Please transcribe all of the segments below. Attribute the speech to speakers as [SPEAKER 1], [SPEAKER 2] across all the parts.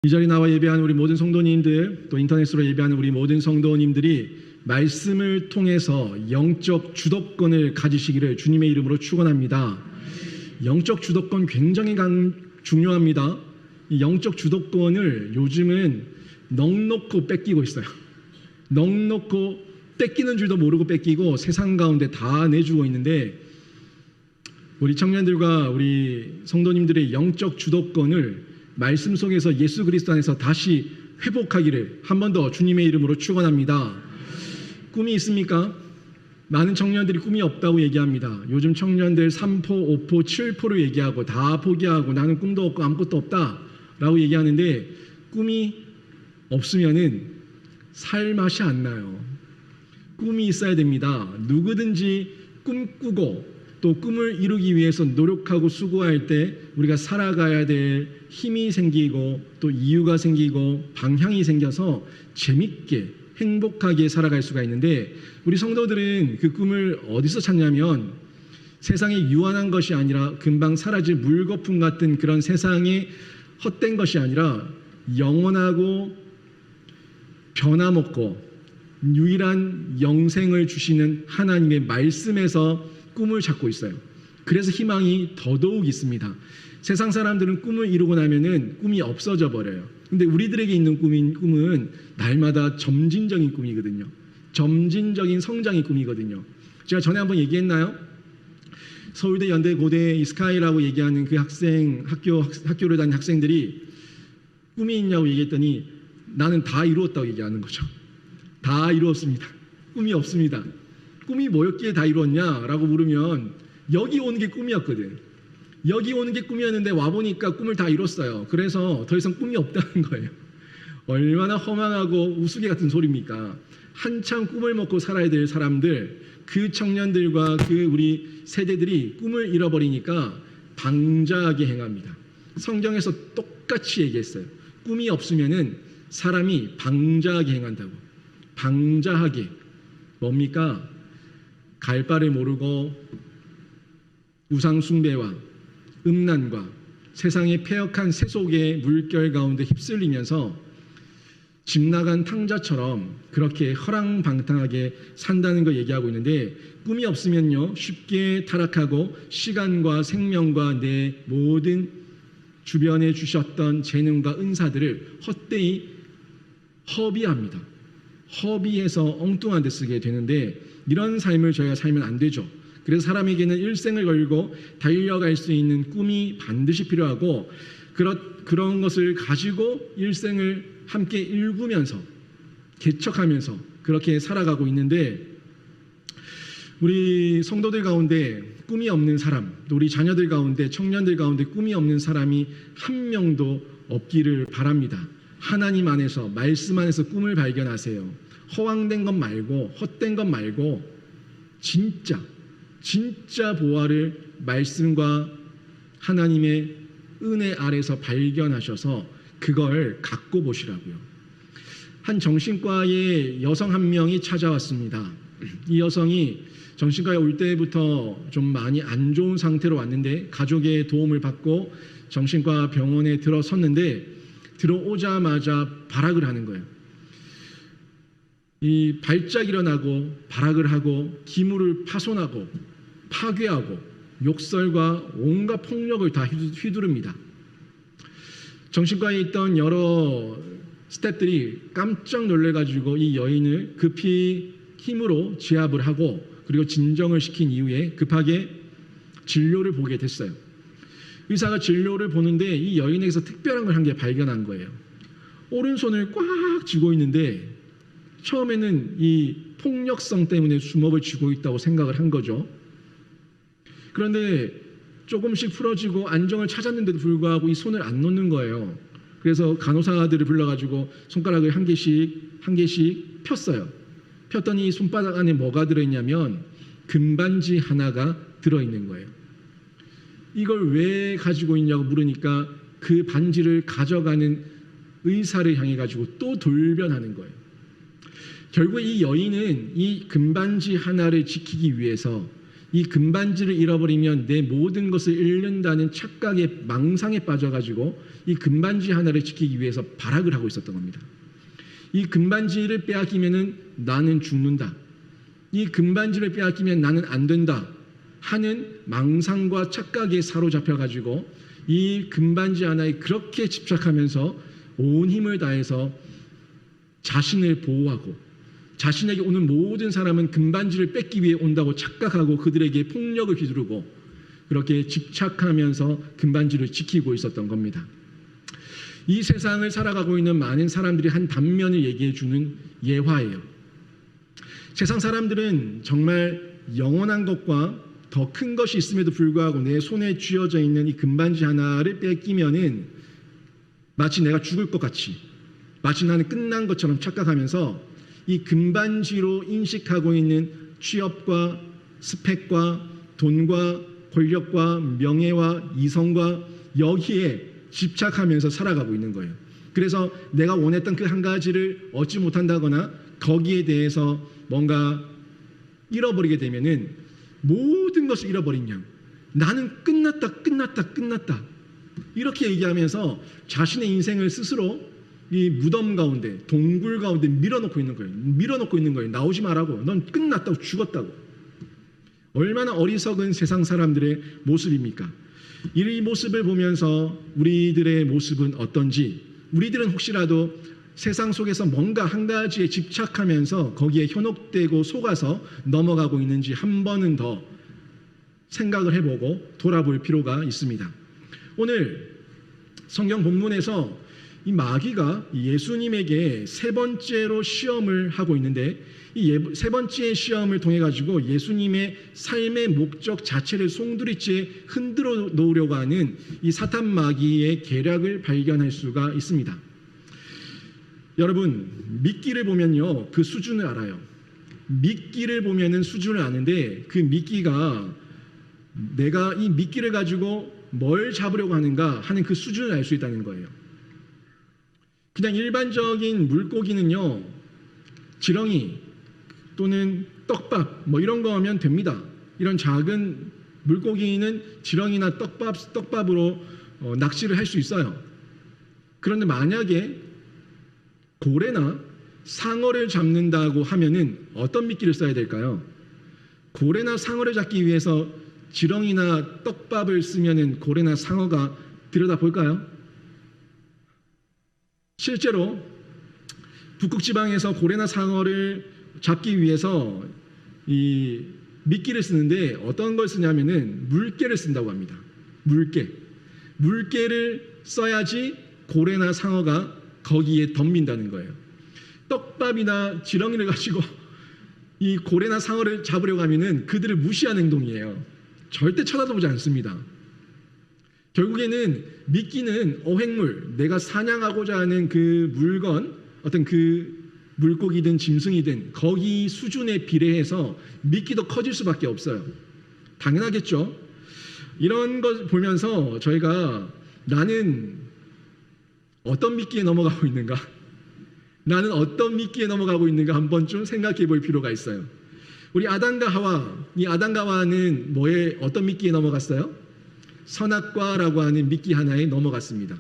[SPEAKER 1] 이 자리에 나와 예배하는 우리 모든 성도님들, 또 인터넷으로 예배하는 우리 모든 성도님들이 말씀을 통해서 영적 주도권을 가지시기를 주님의 이름으로 축원합니다. 영적 주도권 굉장히 중요합니다. 이 영적 주도권을 요즘은 넉넉고 뺏기고 있어요. 넉넉고 뺏기는 줄도 모르고 뺏기고 세상 가운데 다 내주고 있는데, 우리 청년들과 우리 성도님들의 영적 주도권을 말씀 속에서 예수 그리스도 안에서 다시 회복하기를 한 번 더 주님의 이름으로 축원합니다. 꿈이 있습니까? 많은 청년들이 꿈이 없다고 얘기합니다. 요즘 청년들 3포, 5포, 7포를 얘기하고 다 포기하고 나는 꿈도 없고 아무것도 없다라고 얘기하는데, 꿈이 없으면은 살 맛이 안 나요. 꿈이 있어야 됩니다. 누구든지 꿈꾸고 또 꿈을 이루기 위해서 노력하고 수고할 때 우리가 살아가야 될 힘이 생기고 또 이유가 생기고 방향이 생겨서 재밌게 행복하게 살아갈 수가 있는데, 우리 성도들은 그 꿈을 어디서 찾냐면 세상에 유한한 것이 아니라 금방 사라질 물거품 같은 그런 세상에 헛된 것이 아니라 영원하고 변함없고 유일한 영생을 주시는 하나님의 말씀에서 꿈을 찾고 있어요. 그래서 희망이 더더욱 있습니다. 세상 사람들은 꿈을 이루고 나면은 꿈이 없어져 버려요. 근데 우리들에게 있는 꿈은 날마다 점진적인 꿈이거든요. 점진적인 성장의 꿈이거든요. 제가 전에 한번 얘기했나요? 서울대, 연대, 고대 이 스카이라고 얘기하는 그 학교를 다니는 학생들이 꿈이 있냐고 얘기했더니 나는 다 이루었다고 얘기하는 거죠. 다 이루었습니다. 꿈이 없습니다. 꿈이 뭐였기에 다 이루었냐라고 물으면 여기 오는 게 꿈이었거든. 여기 오는 게 꿈이었는데 와보니까 꿈을 다 이뤘어요. 그래서 더 이상 꿈이 없다는 거예요. 얼마나 허망하고 우스개 같은 소리입니까? 한참 꿈을 먹고 살아야 될 사람들, 그 청년들과 그 우리 세대들이 꿈을 잃어버리니까 방자하게 행합니다. 성경에서 똑같이 얘기했어요. 꿈이 없으면은 사람이 방자하게 행한다고. 방자하게. 뭡니까? 갈 바를 모르고 우상 숭배와 음란과 세상의 패역한 세속의 물결 가운데 휩쓸리면서 집 나간 탕자처럼 그렇게 허랑방탕하게 산다는 걸 얘기하고 있는데, 꿈이 없으면요 쉽게 타락하고 시간과 생명과 내 모든 주변에 주셨던 재능과 은사들을 헛되이 허비합니다. 허비해서 엉뚱한 데 쓰게 되는데, 이런 삶을 저희가 살면 안 되죠. 그래서 사람에게는 일생을 걸고 달려갈 수 있는 꿈이 반드시 필요하고, 그런 것을 가지고 일생을 함께 일구면서 개척하면서 그렇게 살아가고 있는데, 우리 성도들 가운데 꿈이 없는 사람, 또 우리 자녀들 가운데 청년들 가운데 꿈이 없는 사람이 한 명도 없기를 바랍니다. 하나님 안에서 말씀 안에서 꿈을 발견하세요. 허황된 것 말고 헛된 것 말고 진짜 보화를 말씀과 하나님의 은혜 아래서 발견하셔서 그걸 갖고 보시라고요. 한 정신과의 여성 한 명이 찾아왔습니다. 이 여성이 정신과에 올 때부터 좀 많이 안 좋은 상태로 왔는데 가족의 도움을 받고 정신과 병원에 들어섰는데, 들어오자마자 발악을 하는 거예요. 이 발작 일어나고 발악을 하고 기물을 파손하고 파괴하고 욕설과 온갖 폭력을 다 휘두릅니다. 정신과에 있던 여러 스태프들이 깜짝 놀래가지고 이 여인을 급히 힘으로 제압을 하고 그리고 진정을 시킨 이후에 급하게 진료를 보게 됐어요. 의사가 진료를 보는데 이 여인에게서 특별한 걸 한 개 발견한 거예요. 오른손을 꽉 쥐고 있는데 처음에는 이 폭력성 때문에 주먹을 쥐고 있다고 생각을 한 거죠. 그런데 조금씩 풀어지고 안정을 찾았는데도 불구하고 이 손을 안 놓는 거예요. 그래서 간호사들을 불러가지고 손가락을 한 개씩 폈어요. 폈더니 손바닥 안에 뭐가 들어있냐면 금반지 하나가 들어있는 거예요. 이걸 왜 가지고 있냐고 물으니까 그 반지를 가져가는 의사를 향해 가지고 또 돌변하는 거예요. 결국 이 여인은 이 금반지 하나를 지키기 위해서 이 금반지를 잃어버리면 내 모든 것을 잃는다는 착각에 망상에 빠져가지고 이 금반지 하나를 지키기 위해서 발악을 하고 있었던 겁니다. 이 금반지를 빼앗기면은 나는 죽는다. 이 금반지를 빼앗기면 나는 안 된다 하는 망상과 착각에 사로잡혀가지고 이 금반지 하나에 그렇게 집착하면서 온 힘을 다해서 자신을 보호하고 자신에게 오는 모든 사람은 금반지를 뺏기 위해 온다고 착각하고 그들에게 폭력을 휘두르고 그렇게 집착하면서 금반지를 지키고 있었던 겁니다. 이 세상을 살아가고 있는 많은 사람들이 한 단면을 얘기해 주는 예화예요. 세상 사람들은 정말 영원한 것과 더 큰 것이 있음에도 불구하고 내 손에 쥐어져 있는 이 금반지 하나를 뺏기면은 마치 내가 죽을 것 같이 마치 나는 끝난 것처럼 착각하면서 이 금반지로 인식하고 있는 취업과 스펙과 돈과 권력과 명예와 이성과 여기에 집착하면서 살아가고 있는 거예요. 그래서 내가 원했던 그 한 가지를 얻지 못한다거나 거기에 대해서 뭔가 잃어버리게 되면은 모든 것을 잃어버린 양. 나는 끝났다. 이렇게 얘기하면서 자신의 인생을 스스로 이 무덤 가운데, 동굴 가운데 밀어넣고 있는 거예요. 나오지 말라고. 넌 끝났다고, 죽었다고. 얼마나 어리석은 세상 사람들의 모습입니까? 이 모습을 보면서 우리들의 모습은 어떤지, 우리들은 혹시라도 세상 속에서 뭔가 한 가지에 집착하면서 거기에 현혹되고 속아서 넘어가고 있는지 한 번은 더 생각을 해보고 돌아볼 필요가 있습니다. 오늘 성경 본문에서 이 마귀가 예수님에게 세 번째로 시험을 하고 있는데 이 세 번째 시험을 통해 가지고 예수님의 삶의 목적 자체를 송두리째 흔들어 놓으려고 하는 이 사탄 마귀의 계략을 발견할 수가 있습니다. 여러분, 미끼를 보면요, 그 수준을 알아요. 미끼를 보면은 수준을 아는데 그 미끼가 내가 이 미끼를 가지고 뭘 잡으려고 하는가 하는 그 수준을 알 수 있다는 거예요. 그냥 일반적인 물고기는요, 지렁이 또는 떡밥 뭐 이런 거 하면 됩니다. 이런 작은 물고기는 지렁이나 떡밥으로 낚시를 할 수 있어요. 그런데 만약에 고래나 상어를 잡는다고 하면은 어떤 미끼를 써야 될까요? 고래나 상어를 잡기 위해서 지렁이나 떡밥을 쓰면은 고래나 상어가 들여다볼까요? 실제로 북극 지방에서 고래나 상어를 잡기 위해서 이 미끼를 쓰는데 어떤 걸 쓰냐면은 물개를 쓴다고 합니다. 물개를 써야지 고래나 상어가 거기에 덤빈다는 거예요. 떡밥이나 지렁이를 가지고 이 고래나 상어를 잡으려고 하면은 그들을 무시하는 행동이에요. 절대 쳐다보지 않습니다. 결국에는 미끼는 어획물, 내가 사냥하고자 하는 그 물건, 어떤 그 물고기든 짐승이든 거기 수준에 비례해서 미끼도 커질 수밖에 없어요. 당연하겠죠. 이런 걸 보면서 저희가 나는 어떤 미끼에 넘어가고 있는가? 나는 어떤 미끼에 넘어가고 있는가 한 번쯤 생각해 볼 필요가 있어요. 우리 아담과 하와, 이 아담과 하와는 어떤 미끼에 넘어갔어요? 선악과라고 하는 미끼 하나에 넘어갔습니다.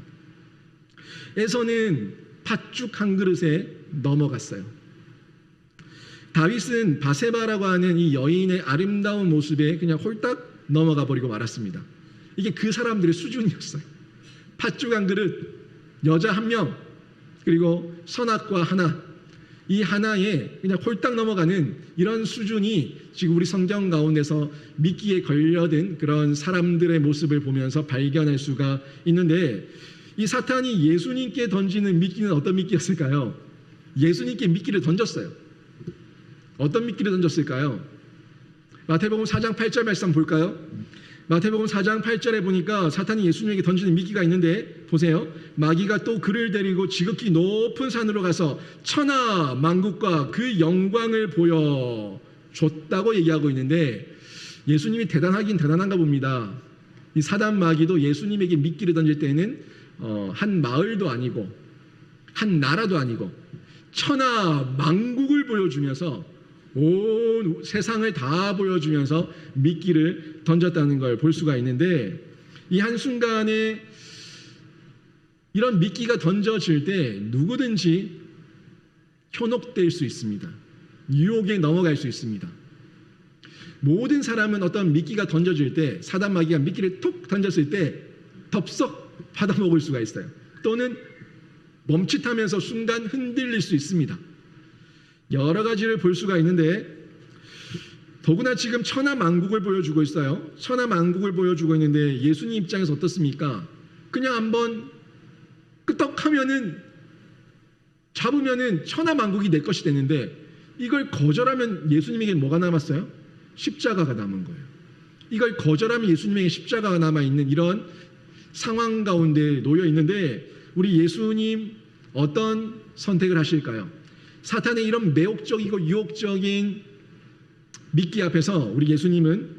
[SPEAKER 1] 에서는 팥죽 한 그릇에 넘어갔어요. 다윗은 바세바라고 하는 이 여인의 아름다운 모습에 그냥 홀딱 넘어가 버리고 말았습니다. 이게 그 사람들의 수준이었어요. 팥죽 한 그릇, 여자 한 명, 그리고 선악과 하나, 이 하나에 그냥 홀딱 넘어가는 이런 수준이 지금 우리 성경 가운데서 미끼에 걸려든 그런 사람들의 모습을 보면서 발견할 수가 있는데, 이 사탄이 예수님께 던지는 미끼는 어떤 미끼였을까요? 예수님께 미끼를 던졌어요. 어떤 미끼를 던졌을까요? 마태복음 4장 8절 말씀 볼까요? 마태복음 4장 8절에 보니까 사탄이 예수님에게 던지는 미끼가 있는데 보세요. 마귀가 또 그를 데리고 지극히 높은 산으로 가서 천하 만국과 그 영광을 보여줬다고 얘기하고 있는데, 예수님이 대단하긴 대단한가 봅니다. 이 사단 마귀도 예수님에게 미끼를 던질 때는 한 마을도 아니고 한 나라도 아니고 천하 만국을 보여주면서 온 세상을 다 보여주면서 미끼를 던졌다는 걸 볼 수가 있는데, 이 한순간에 이런 미끼가 던져질 때 누구든지 현혹될 수 있습니다. 유혹에 넘어갈 수 있습니다. 모든 사람은 어떤 미끼가 던져질 때, 사단 마귀가 미끼를 톡 던졌을 때 덥석 받아먹을 수가 있어요. 또는 멈칫하면서 순간 흔들릴 수 있습니다. 여러 가지를 볼 수가 있는데, 더구나 지금 천하만국을 보여주고 있어요. 천하만국을 보여주고 있는데 예수님 입장에서 어떻습니까? 그냥 한번 끄떡하면은, 잡으면은 천하만국이 내 것이 되는데, 이걸 거절하면 예수님에게 뭐가 남았어요? 십자가가 남은 거예요. 이걸 거절하면 예수님에게 십자가가 남아있는 이런 상황 가운데 놓여 있는데, 우리 예수님 어떤 선택을 하실까요? 사탄의 이런 매혹적이고 유혹적인 미끼 앞에서 우리 예수님은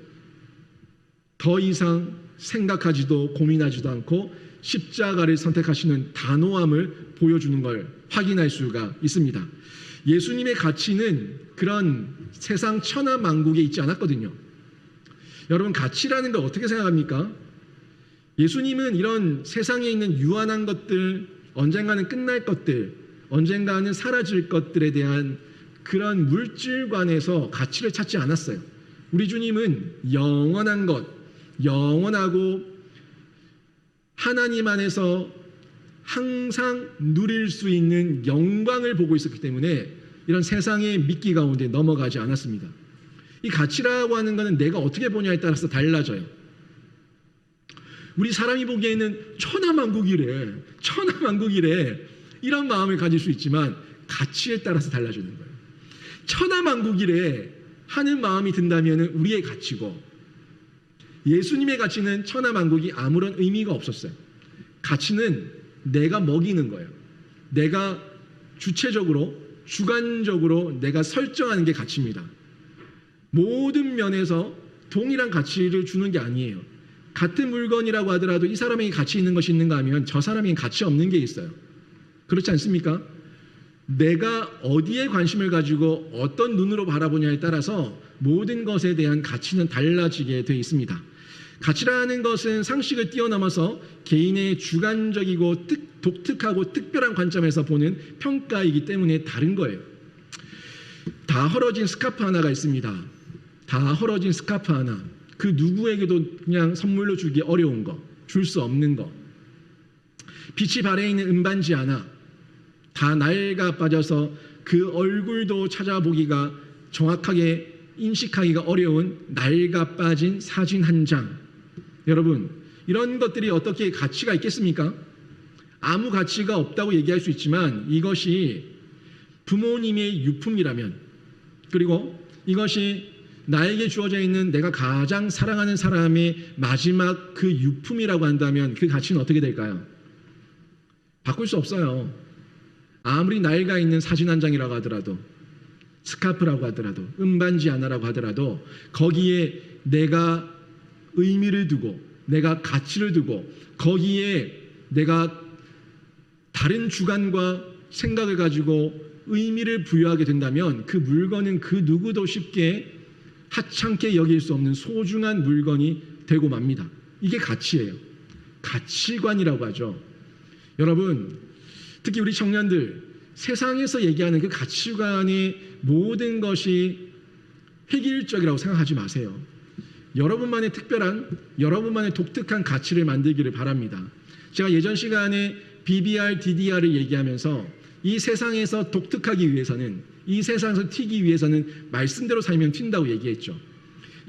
[SPEAKER 1] 더 이상 생각하지도 고민하지도 않고 십자가를 선택하시는 단호함을 보여주는 걸 확인할 수가 있습니다. 예수님의 가치는 그런 세상 천하만국에 있지 않았거든요. 여러분, 가치라는 걸 어떻게 생각합니까? 예수님은 이런 세상에 있는 유한한 것들, 언젠가는 끝날 것들, 언젠가는 사라질 것들에 대한 그런 물질관에서 가치를 찾지 않았어요. 우리 주님은 영원한 것, 영원하고 하나님 안에서 항상 누릴 수 있는 영광을 보고 있었기 때문에 이런 세상의 미끼 가운데 넘어가지 않았습니다. 이 가치라고 하는 것은 내가 어떻게 보냐에 따라서 달라져요. 우리 사람이 보기에는 천하만국이래, 천하만국이래, 이런 마음을 가질 수 있지만 가치에 따라서 달라지는 거예요. 천하만국이래 하는 마음이 든다면 우리의 가치고, 예수님의 가치는 천하만국이 아무런 의미가 없었어요. 가치는 내가 먹이는 거예요. 내가 주체적으로, 주관적으로 내가 설정하는 게 가치입니다. 모든 면에서 동일한 가치를 주는 게 아니에요. 같은 물건이라고 하더라도 이 사람에게 가치 있는 것이 있는가 하면 저 사람에게 가치 없는 게 있어요. 그렇지 않습니까? 내가 어디에 관심을 가지고 어떤 눈으로 바라보냐에 따라서 모든 것에 대한 가치는 달라지게 되어 있습니다. 가치라는 것은 상식을 뛰어넘어서 개인의 주관적이고 독특하고 특별한 관점에서 보는 평가이기 때문에 다른 거예요. 다 헐어진 스카프 하나가 있습니다. 다 헐어진 스카프 하나. 그 누구에게도 그냥 선물로 주기 어려운 거, 줄 수 없는 거. 빛이 발에 있는 은반지 하나. 다 낡아 빠져서 그 얼굴도 찾아보기가 정확하게 인식하기가 어려운 낡아 빠진 사진 한 장. 여러분, 이런 것들이 어떻게 가치가 있겠습니까? 아무 가치가 없다고 얘기할 수 있지만 이것이 부모님의 유품이라면, 그리고 이것이 나에게 주어져 있는 내가 가장 사랑하는 사람의 마지막 그 유품이라고 한다면 그 가치는 어떻게 될까요? 바꿀 수 없어요. 아무리 낡아 있는 사진 한 장이라고 하더라도, 스카프라고 하더라도, 은반지 하나라고 하더라도 거기에 내가 의미를 두고, 내가 가치를 두고, 거기에 내가 다른 주관과 생각을 가지고 의미를 부여하게 된다면 그 물건은 그 누구도 쉽게 하찮게 여길 수 없는 소중한 물건이 되고 맙니다. 이게 가치예요. 가치관이라고 하죠. 여러분, 특히 우리 청년들, 세상에서 얘기하는 그 가치관의 모든 것이 획일적이라고 생각하지 마세요. 여러분만의 특별한, 여러분만의 독특한 가치를 만들기를 바랍니다. 제가 예전 시간에 BBR, DDR을 얘기하면서 이 세상에서 독특하기 위해서는, 이 세상에서 튀기 위해서는 말씀대로 살면 튄다고 얘기했죠.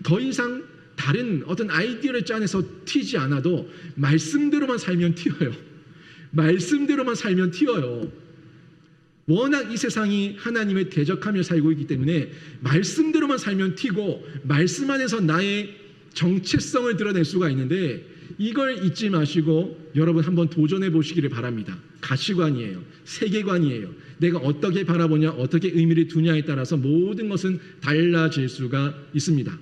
[SPEAKER 1] 더 이상 다른 어떤 아이디어를 짜내서 튀지 않아도 말씀대로만 살면 튀어요. 말씀대로만 살면 튀어요. 워낙 이 세상이 하나님을 대적하며 살고 있기 때문에 말씀대로만 살면 튀고, 말씀 안에서 나의 정체성을 드러낼 수가 있는데, 이걸 잊지 마시고 여러분 한번 도전해 보시기를 바랍니다. 가치관이에요. 세계관이에요. 내가 어떻게 바라보냐, 어떻게 의미를 두냐에 따라서 모든 것은 달라질 수가 있습니다.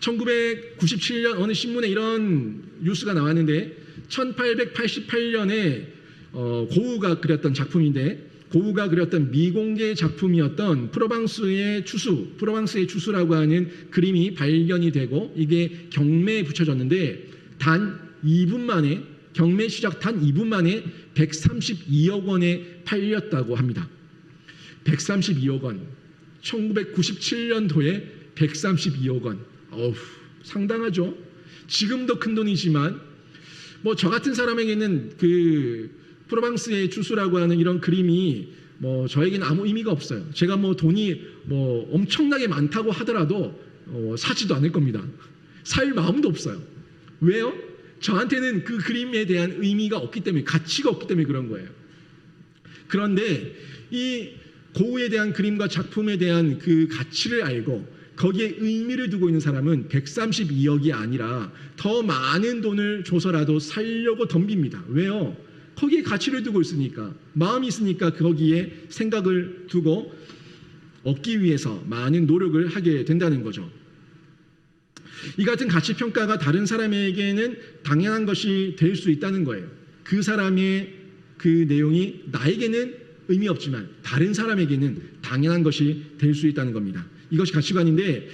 [SPEAKER 1] 1997년 어느 신문에 이런 뉴스가 나왔는데, 1888년에 고흐가 그렸던 작품인데, 고흐가 그렸던 미공개 작품이었던 프로방스의 추수라고 하는 그림이 발견이 되고 이게 경매에 붙여졌는데 단 2분 만에 경매 시작 단 2분 만에 132억 원에 팔렸다고 합니다. 132억 원. 1997년도에 132억 원. 어우, 상당하죠. 지금도 큰 돈이지만 뭐 저 같은 사람에게는 그 프로방스의 추수라고 하는 이런 그림이 뭐 저에게는 아무 의미가 없어요. 제가 뭐 돈이 뭐 엄청나게 많다고 하더라도 사지도 않을 겁니다. 살 마음도 없어요. 왜요? 저한테는 그 그림에 대한 의미가 없기 때문에, 가치가 없기 때문에 그런 거예요. 그런데 이 고흐에 대한 그림과 작품에 대한 그 가치를 알고 거기에 의미를 두고 있는 사람은 132억이 아니라 더 많은 돈을 줘서라도 살려고 덤빕니다. 왜요? 거기에 가치를 두고 있으니까, 마음이 있으니까 거기에 생각을 두고 얻기 위해서 많은 노력을 하게 된다는 거죠. 이 같은 가치 평가가 다른 사람에게는 당연한 것이 될 수 있다는 거예요. 그 사람의 그 내용이 나에게는 의미 없지만 다른 사람에게는 당연한 것이 될 수 있다는 겁니다. 이것이 가치관인데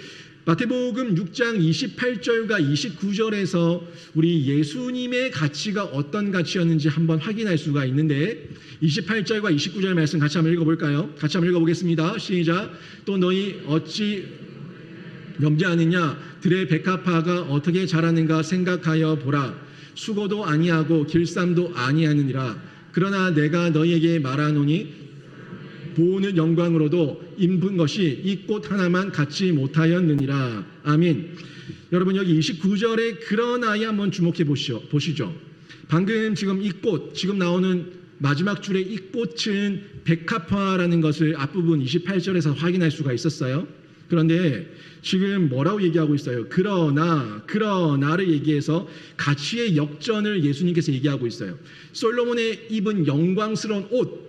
[SPEAKER 1] 마태복음 6장 28절과 29절에서 우리 예수님의 가치가 어떤 가치였는지 한번 확인할 수가 있는데 28절과 29절 말씀 같이 한번 읽어볼까요? 같이 한번 읽어보겠습니다. 시작. 또 너희 어찌 염려하느냐? 들의 백합화가 어떻게 자라는가 생각하여 보라. 수고도 아니하고 길쌈도 아니하느니라. 그러나 내가 너희에게 말하노니 보는 영광으로도 입은 것이 이 꽃 하나만 갖지 못하였느니라. 아멘. 여러분 여기 29절에 그러나에 한번 주목해 보시죠. 방금 지금 이 꽃, 지금 나오는 마지막 줄의 이 꽃은 백합화라는 것을 앞부분 28절에서 확인할 수가 있었어요. 그런데 지금 뭐라고 얘기하고 있어요? 그러나를 얘기해서 가치의 역전을 예수님께서 얘기하고 있어요. 솔로몬의 입은 영광스러운 옷,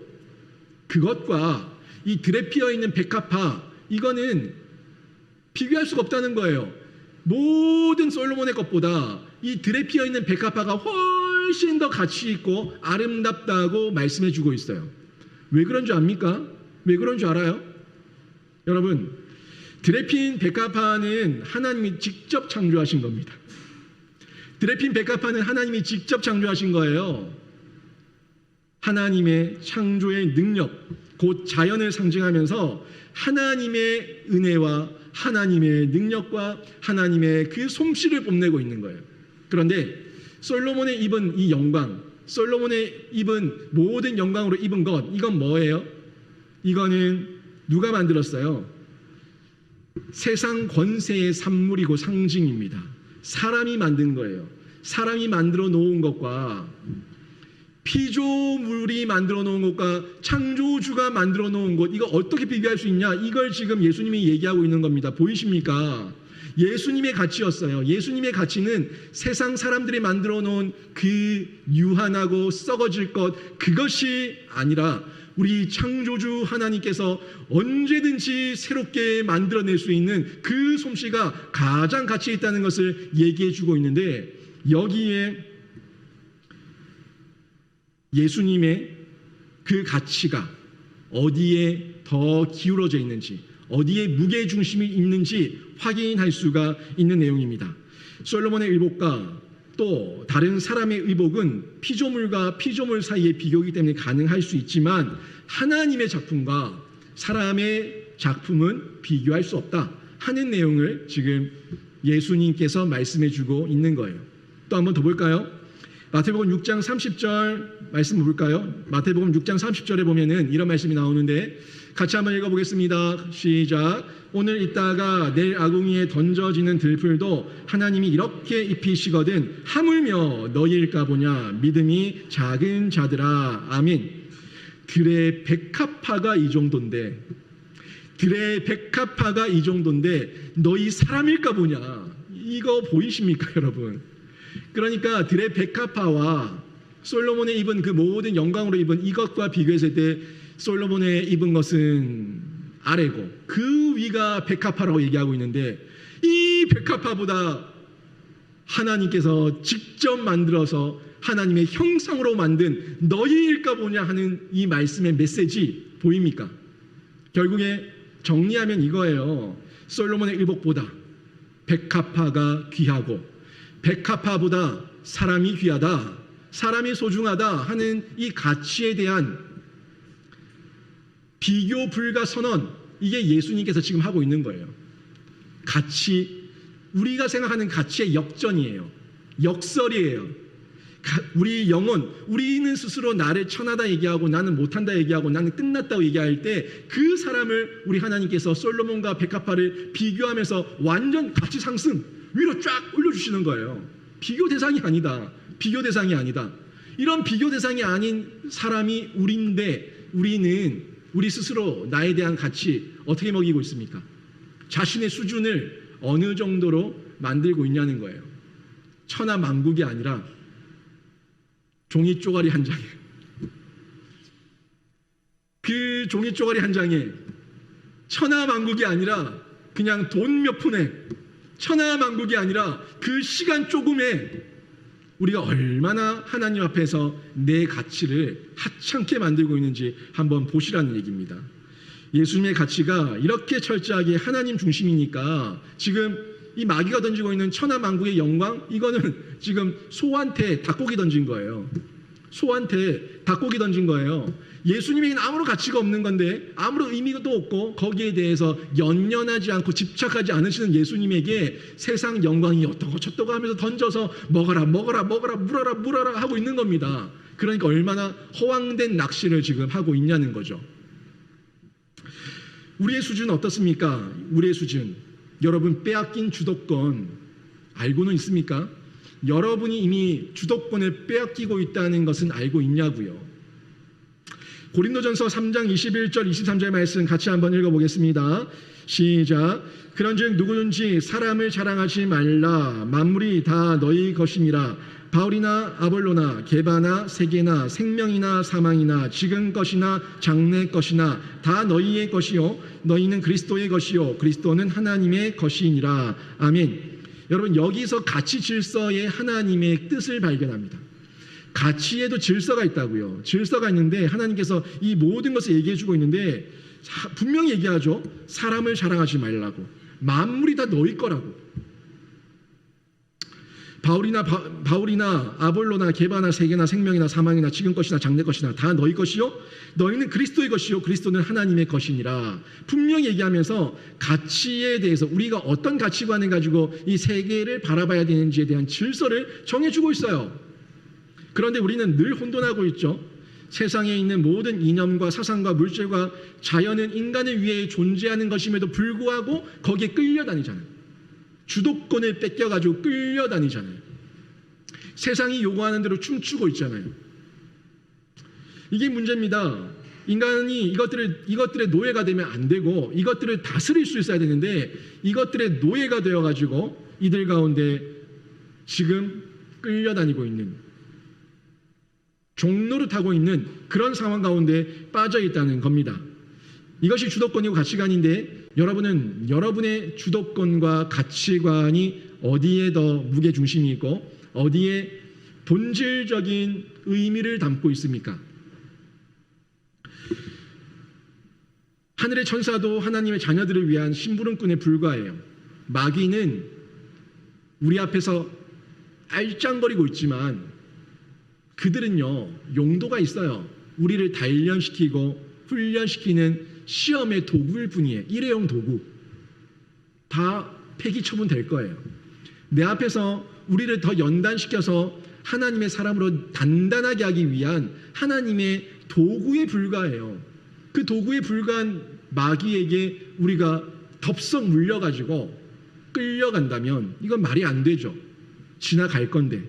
[SPEAKER 1] 그것과 이 들에 피어 있는 백합화, 이거는 비교할 수가 없다는 거예요. 모든 솔로몬의 것보다 이 들에 피어 있는 백합화가 훨씬 더 가치 있고 아름답다고 말씀해 주고 있어요. 왜 그런 줄 압니까? 왜 그런 줄 알아요? 여러분, 들에 핀 백합화는 하나님이 직접 창조하신 겁니다. 들에 핀 백합화는 하나님이 직접 창조하신 거예요. 하나님의 창조의 능력, 곧 자연을 상징하면서 하나님의 은혜와 하나님의 능력과 하나님의 그 솜씨를 뽐내고 있는 거예요. 그런데 솔로몬의 입은 이 영광, 솔로몬의 입은 모든 영광으로 입은 것, 이건 뭐예요? 이거는 누가 만들었어요? 세상 권세의 산물이고 상징입니다. 사람이 만든 거예요. 사람이 만들어 놓은 것과 피조물이 만들어 놓은 것과 창조주가 만들어 놓은 것, 이거 어떻게 비교할 수 있냐? 이걸 지금 예수님이 얘기하고 있는 겁니다. 보이십니까? 예수님의 가치였어요. 예수님의 가치는 세상 사람들이 만들어 놓은 그 유한하고 썩어질 것, 그것이 아니라 우리 창조주 하나님께서 언제든지 새롭게 만들어낼 수 있는 그 솜씨가 가장 가치 있다는 것을 얘기해 주고 있는데, 여기에 예수님의 그 가치가 어디에 더 기울어져 있는지, 어디에 무게중심이 있는지 확인할 수가 있는 내용입니다. 솔로몬의 의복과 또 다른 사람의 의복은 피조물과 피조물 사이의 비교이기 때문에 가능할 수 있지만 하나님의 작품과 사람의 작품은 비교할 수 없다 하는 내용을 지금 예수님께서 말씀해 주고 있는 거예요. 또 한번 더 볼까요? 마태복음 6장 30절 말씀 볼까요? 마태복음 6장 30절에 보면은 이런 말씀이 나오는데 같이 한번 읽어보겠습니다. 시작. 오늘 있다가 내일 아궁이에 던져지는 들풀도 하나님이 이렇게 입히시거든 하물며 너희일까 보냐. 믿음이 작은 자들아. 아멘. 들의 백합화가 이 정도인데, 들의 백합화가 이 정도인데 너희 사람일까 보냐. 이거 보이십니까 여러분? 그러니까 들의 백합화와 솔로몬의 입은 그 모든 영광으로 입은 이것과 비교했을 때 솔로몬의 입은 것은 아래고 그 위가 백합화라고 얘기하고 있는데, 이 백합화보다 하나님께서 직접 만들어서 하나님의 형상으로 만든 너희일까 보냐 하는 이 말씀의 메시지 보입니까? 결국에 정리하면 이거예요. 솔로몬의 의복보다 백합화가 귀하고 백합화보다 사람이 귀하다, 사람이 소중하다 하는 이 가치에 대한 비교 불가 선언, 이게 예수님께서 지금 하고 있는 거예요. 가치, 우리가 생각하는 가치의 역전이에요. 역설이에요. 우리 영혼, 우리는 스스로 나를 천하다 얘기하고 나는 못한다 얘기하고 나는 끝났다고 얘기할 때 그 사람을 우리 하나님께서 솔로몬과 백합화를 비교하면서 완전 가치 상승, 위로 쫙 올려주시는 거예요. 비교 대상이 아니다. 비교 대상이 아니다. 이런 비교 대상이 아닌 사람이 우리인데 우리는 우리 스스로 나에 대한 가치 어떻게 먹이고 있습니까? 자신의 수준을 어느 정도로 만들고 있냐는 거예요. 천하만국이 아니라 종이 쪼가리 한 장에, 그 종이 쪼가리 한 장에 천하만국이 아니라 그냥 돈 몇 푼에, 천하만국이 아니라 그 시간 조금에 우리가 얼마나 하나님 앞에서 내 가치를 하찮게 만들고 있는지 한번 보시라는 얘기입니다. 예수님의 가치가 이렇게 철저하게 하나님 중심이니까 지금 이 마귀가 던지고 있는 천하만국의 영광, 이거는 지금 소한테 닭고기 던진 거예요. 소한테 닭고기 던진 거예요. 예수님에게는 아무런 가치가 없는 건데, 아무런 의미도 없고 거기에 대해서 연연하지 않고 집착하지 않으시는 예수님에게 세상 영광이 어떠고 저떠고 하면서 던져서 먹어라 먹어라 먹어라 물어라 물어라 하고 있는 겁니다. 그러니까 얼마나 허황된 낚시를 지금 하고 있냐는 거죠. 우리의 수준은 어떻습니까? 우리의 수준, 여러분 빼앗긴 주도권 알고는 있습니까? 여러분이 이미 주도권을 빼앗기고 있다는 것은 알고 있냐고요. 고린도전서 3장 21절 23절 말씀 같이 한번 읽어보겠습니다. 시작. 그런즉 누구든지 사람을 자랑하지 말라. 만물이 다 너희 것이니라. 바울이나 아볼로나 게바나 세계나 생명이나 사망이나 지금 것이나 장래 것이나 다 너희의 것이요 너희는 그리스도의 것이요 그리스도는 하나님의 것이니라. 아멘. 여러분, 여기서 가치 질서의 하나님의 뜻을 발견합니다. 가치에도 질서가 있다고요. 질서가 있는데 하나님께서 이 모든 것을 얘기해 주고 있는데 분명히 얘기하죠. 사람을 자랑하지 말라고. 만물이 다 너희 거라고. 바울이나 아볼로나 게바나 세계나 생명이나 사망이나 지금 것이나 장래 것이나 다 너희 것이요 너희는 그리스도의 것이요 그리스도는 하나님의 것이니라. 분명히 얘기하면서 가치에 대해서 우리가 어떤 가치관을 가지고 이 세계를 바라봐야 되는지에 대한 질서를 정해주고 있어요. 그런데 우리는 늘 혼돈하고 있죠. 세상에 있는 모든 이념과 사상과 물질과 자연은 인간을 위해 존재하는 것임에도 불구하고 거기에 끌려다니잖아요. 주도권을 뺏겨가지고 끌려다니잖아요. 세상이 요구하는 대로 춤추고 있잖아요. 이게 문제입니다. 인간이 이것들의 노예가 되면 안 되고 이것들을 다스릴 수 있어야 되는데 이것들의 노예가 되어가지고 이들 가운데 지금 끌려다니고 있는, 종로를 타고 있는 그런 상황 가운데 빠져 있다는 겁니다. 이것이 주도권이고 가치관인데 여러분은 여러분의 주도권과 가치관이 어디에 더 무게중심이 있고 어디에 본질적인 의미를 담고 있습니까? 하늘의 천사도 하나님의 자녀들을 위한 심부름꾼에 불과해요. 마귀는 우리 앞에서 알짱거리고 있지만 그들은요, 용도가 있어요. 우리를 단련시키고 훈련시키는 시험의 도구일 뿐이에요. 일회용 도구. 다 폐기 처분될 거예요. 내 앞에서 우리를 더 연단시켜서 하나님의 사람으로 단단하게 하기 위한 하나님의 도구에 불과해요. 그 도구에 불과한 마귀에게 우리가 덥석 물려가지고 끌려간다면 이건 말이 안 되죠. 지나갈 건데.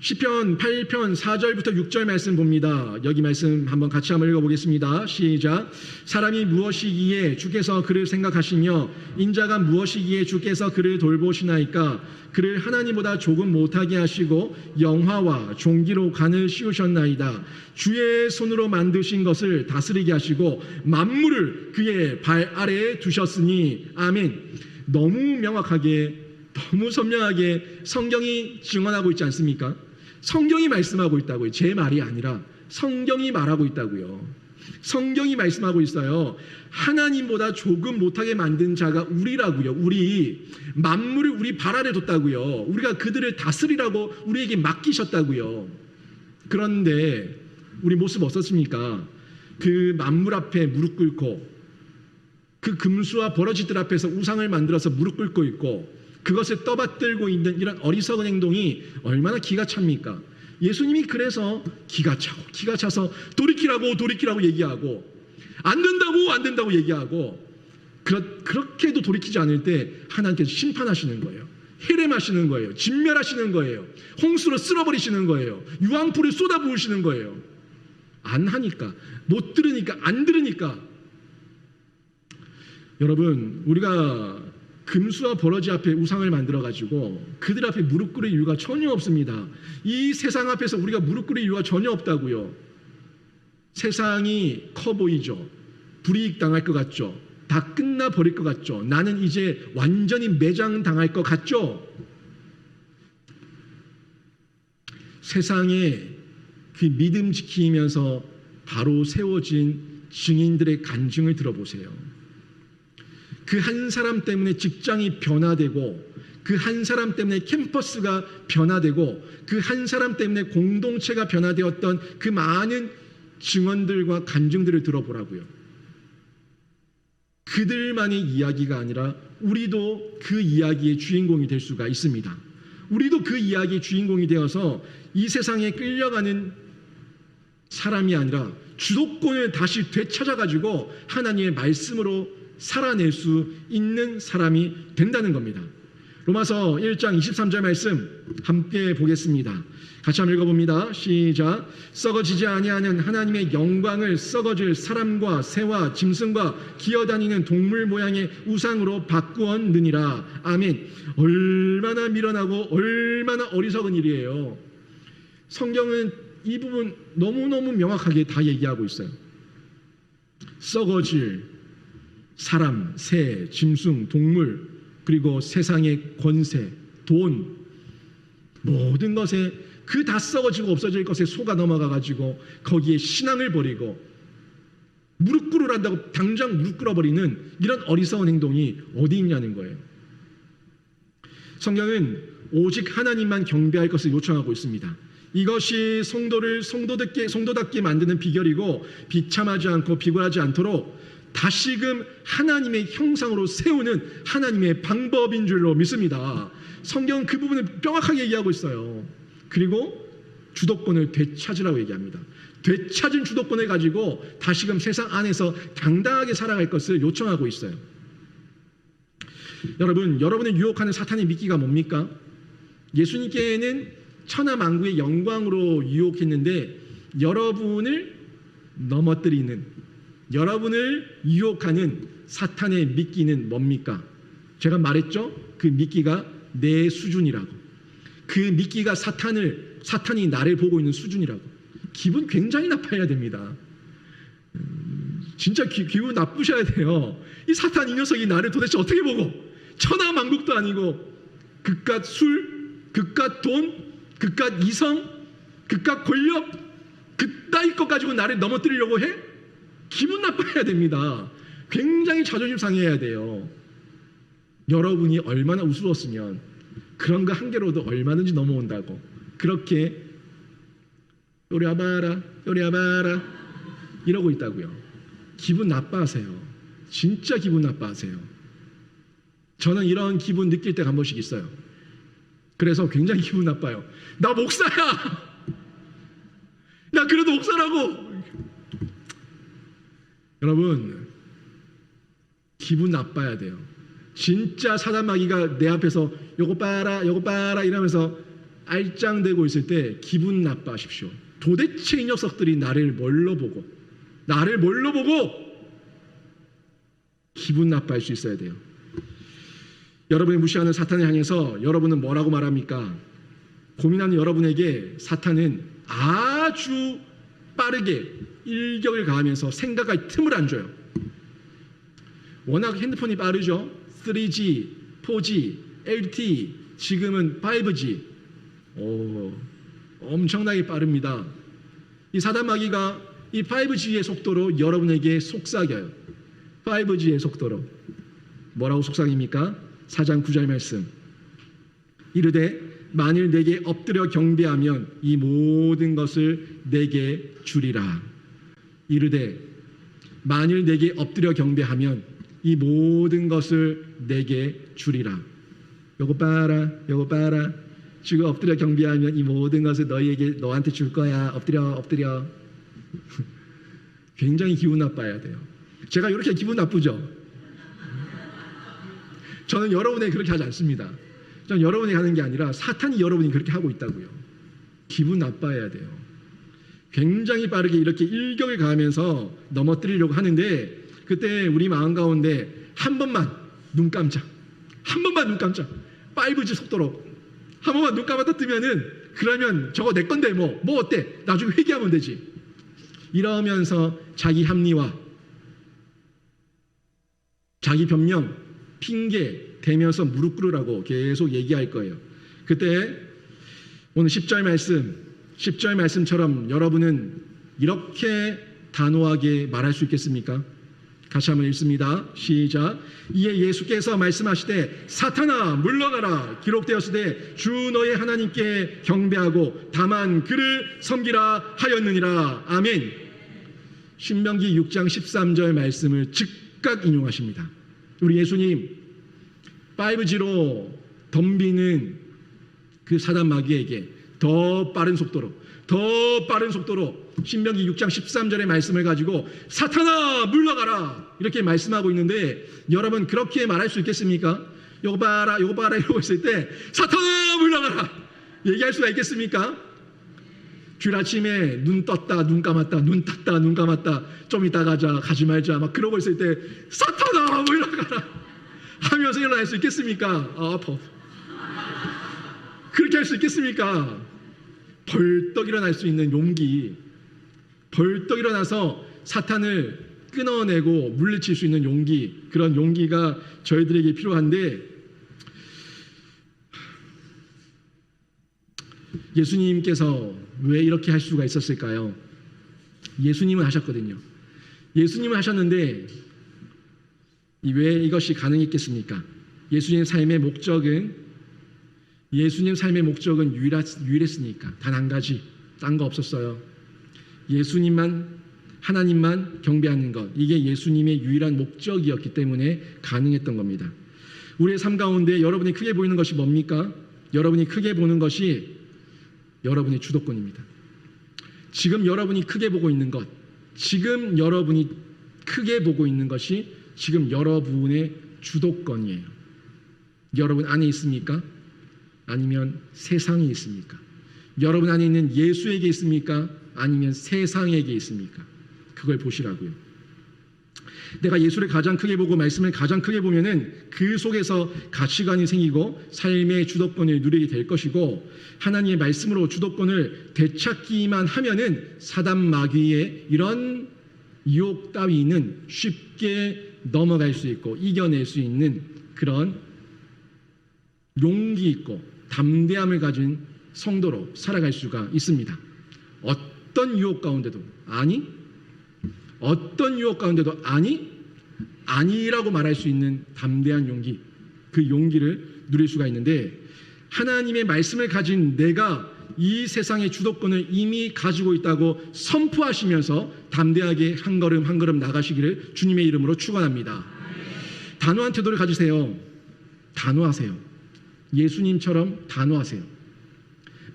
[SPEAKER 1] 시편 8편 4절부터 6절 말씀 봅니다. 여기 말씀 같이 한번 읽어보겠습니다. 시작. 사람이 무엇이기에 주께서 그를 생각하시며 인자가 무엇이기에 주께서 그를 돌보시나이까. 그를 하나님보다 조금 못하게 하시고 영화와 종기로 간을 씌우셨나이다. 주의 손으로 만드신 것을 다스리게 하시고 만물을 그의 발 아래에 두셨으니. 아멘. 너무 명확하게 너무 선명하게 성경이 증언하고 있지 않습니까? 성경이 말씀하고 있다고요. 제 말이 아니라 성경이 말하고 있다고요. 성경이 말씀하고 있어요. 하나님보다 조금 못하게 만든 자가 우리라고요. 우리 만물을 우리 발 아래 뒀다고요. 우리가 그들을 다스리라고 우리에게 맡기셨다고요. 그런데 우리 모습 어떻습니까? 그 만물 앞에 무릎 꿇고 그 금수와 버러지들 앞에서 우상을 만들어서 무릎 꿇고 있고 그것을 떠받들고 있는 이런 어리석은 행동이 얼마나 기가 찹니까? 예수님이 그래서 기가 차서 돌이키라고 얘기하고 안 된다고 얘기하고 그렇게도 돌이키지 않을 때 하나님께서 심판하시는 거예요. 해렘하시는 거예요. 진멸하시는 거예요. 홍수로 쓸어버리시는 거예요. 유황불을 쏟아부으시는 거예요. 안 하니까, 못 들으니까, 안 들으니까. 여러분, 우리가 금수와 버러지 앞에 우상을 만들어가지고 그들 앞에 무릎 꿇을 이유가 전혀 없습니다. 이 세상 앞에서 우리가 무릎 꿇을 이유가 전혀 없다고요. 세상이 커 보이죠. 불이익 당할 것 같죠. 다 끝나버릴 것 같죠. 나는 이제 완전히 매장당할 것 같죠. 세상에 그 믿음 지키면서 바로 세워진 증인들의 간증을 들어보세요. 그 한 사람 때문에 직장이 변화되고 그 한 사람 때문에 캠퍼스가 변화되고 그 한 사람 때문에 공동체가 변화되었던 그 많은 증언들과 간증들을 들어보라고요. 그들만의 이야기가 아니라 우리도 그 이야기의 주인공이 될 수가 있습니다. 우리도 그 이야기의 주인공이 되어서 이 세상에 끌려가는 사람이 아니라 주도권을 다시 되찾아가지고 하나님의 말씀으로 살아낼 수 있는 사람이 된다는 겁니다. 로마서 1장 23절 말씀 함께 보겠습니다. 같이 한번 읽어봅니다. 시작. 썩어지지 아니하는 하나님의 영광을 썩어질 사람과 새와 짐승과 기어다니는 동물 모양의 우상으로 바꾸었느니라. 아멘. 얼마나 미련하고 얼마나 어리석은 일이에요. 성경은 이 부분 너무너무 명확하게 다 얘기하고 있어요. 썩어질 사람, 새, 짐승, 동물, 그리고 세상의 권세, 돈, 모든 것에 그 다 썩어지고 없어질 것에 속아 넘어가가지고 거기에 신앙을 버리고 무릎 꿇으란다고 당장 무릎 꿇어버리는 이런 어리석은 행동이 어디 있냐는 거예요. 성경은 오직 하나님만 경배할 것을 요청하고 있습니다. 이것이 성도를 성도답게 만드는 비결이고 비참하지 않고 비굴하지 않도록 다시금 하나님의 형상으로 세우는 하나님의 방법인 줄로 믿습니다. 성경은 그 부분을 명확하게 얘기하고 있어요. 그리고 주도권을 되찾으라고 얘기합니다. 되찾은 주도권을 가지고 다시금 세상 안에서 당당하게 살아갈 것을 요청하고 있어요. 여러분, 여러분을 유혹하는 사탄의 미끼가 뭡니까? 예수님께는 천하만국의 영광으로 유혹했는데 여러분을 넘어뜨리는, 여러분을 유혹하는 사탄의 미끼는 뭡니까? 제가 말했죠? 그 미끼가 내 수준이라고. 그 미끼가 사탄이 나를 보고 있는 수준이라고. 기분 굉장히 나빠야 됩니다. 진짜 기분 나쁘셔야 돼요. 이 사탄 이 녀석이 나를 도대체 어떻게 보고, 천하만국도 아니고 그깟 술, 그깟 돈, 그깟 이성, 그깟 권력, 그따위 것 가지고 나를 넘어뜨리려고 해? 기분 나빠야 됩니다. 굉장히 자존심 상해야 돼요. 여러분이 얼마나 우스웠으면 그런 거 한 개로도 얼마든지 넘어온다고 그렇게 요리아바라 이러고 있다고요. 기분 나빠하세요. 진짜 기분 나빠하세요. 저는 이런 기분 느낄 때가 한 번씩 있어요. 그래서 굉장히 기분 나빠요. 나 목사야. 나 그래도 목사라고. 여러분, 기분 나빠야 돼요. 진짜 사단마귀가 내 앞에서 요거 봐라 이러면서 알짱대고 있을 때 기분 나빠하십시오. 도대체 이 녀석들이 나를 뭘로 보고 기분 나빠할 수 있어야 돼요. 여러분이 무시하는 사탄을 향해서 여러분은 뭐라고 말합니까? 고민하는 여러분에게 사탄은 아주 빠르게 일격을 가하면서 생각할 틈을 안 줘요. 워낙 핸드폰이 빠르죠. 3G, 4G, LTE, 지금은 5G. 엄청나게 빠릅니다. 이 사단 마귀가 이 5G의 속도로 여러분에게 속삭여요. 5G의 속도로. 뭐라고 속삭입니까? 4장 9절 말씀. 이르되 만일 내게 엎드려 경배하면 이 모든 것을 내게 주리라. 이르되 만일 내게 엎드려 경배하면 이 모든 것을 내게 주리라. 요거 봐라, 요거 봐라. 지금 엎드려 경배하면 이 모든 것을 너한테 줄 거야. 엎드려. 굉장히 기분 나빠야 돼요. 제가 이렇게 기분 나쁘죠? 저는 여러분에게 그렇게 하지 않습니다. 저는 여러분이 하는 게 아니라 사탄이 여러분이 그렇게 하고 있다고요. 기분 나빠야 돼요. 굉장히 빠르게 이렇게 일격을 가하면서 넘어뜨리려고 하는데, 그때 우리 마음 가운데 한 번만 눈 깜짝, 5G 속도로 한 번만 눈 감았다 뜨면은, 그러면 저거 내 건데 뭐 어때? 나중에 회개하면 되지. 이러면서 자기 합리화, 자기 변명, 핑계 대면서 무릎 꿇으라고 계속 얘기할 거예요. 그때 오늘 10절 말씀처럼 여러분은 이렇게 단호하게 말할 수 있겠습니까? 같이 한번 읽습니다. 시작. 이에 예수께서 말씀하시되 사탄아 물러가라. 기록되었으되 주 너의 하나님께 경배하고 다만 그를 섬기라 하였느니라. 아멘. 신명기 6장 13절 말씀을 즉각 인용하십니다. 우리 예수님 5G로 덤비는 그 사단 마귀에게 더 빠른 속도로 신명기 6장 13절의 말씀을 가지고 사탄아 물러가라 이렇게 말씀하고 있는데, 여러분 그렇게 말할 수 있겠습니까? 요거 봐라 이러고 있을 때 사탄아 물러가라 얘기할 수가 있겠습니까? 주일 아침에 눈 떴다 눈 감았다 눈 떴다 눈 감았다 좀 이따 가지 말자 막 그러고 있을 때 사탄아 물러가라 하면서 일어날 수 있겠습니까? 아파. 그렇게 할 수 있겠습니까? 벌떡 일어날 수 있는 용기, 벌떡 일어나서 사탄을 끊어내고 물리칠 수 있는 용기, 그런 용기가 저희들에게 필요한데, 예수님께서 왜 이렇게 할 수가 있었을까요? 예수님은 하셨거든요. 예수님은 하셨는데 왜 이것이 가능했겠습니까? 예수님 삶의 목적은 유일했으니까. 단 한 가지, 딴 거 없었어요. 예수님만, 하나님만 경배하는 것, 이게 예수님의 유일한 목적이었기 때문에 가능했던 겁니다. 우리의 삶 가운데 여러분이 크게 보이는 것이 뭡니까? 여러분이 크게 보는 것이 여러분의 주도권입니다. 지금 여러분이 크게 보고 있는 것, 지금 여러분이 크게 보고 있는 것이 지금 여러분의 주도권이에요. 여러분 안에 있습니까? 아니면 세상에 있습니까? 여러분 안에 있는 예수에게 있습니까? 아니면 세상에게 있습니까? 그걸 보시라고요. 내가 예수를 가장 크게 보고 말씀을 가장 크게 보면은 그 속에서 가치관이 생기고 삶의 주도권을 누리게 될 것이고, 하나님의 말씀으로 주도권을 되찾기만 하면은 사단 마귀의 이런 유혹 따위는 쉽게 넘어갈 수 있고 이겨낼 수 있는 그런 용기 있고 담대함을 가진 성도로 살아갈 수가 있습니다. 어떤 유혹 가운데도 아니라고 말할 수 있는 담대한 용기, 그 용기를 누릴 수가 있는데, 하나님의 말씀을 가진 내가 이 세상의 주도권을 이미 가지고 있다고 선포하시면서 담대하게 한 걸음 한 걸음 나가시기를 주님의 이름으로 축원합니다. 단호한 태도를 가지세요. 단호하세요. 예수님처럼 단호하세요.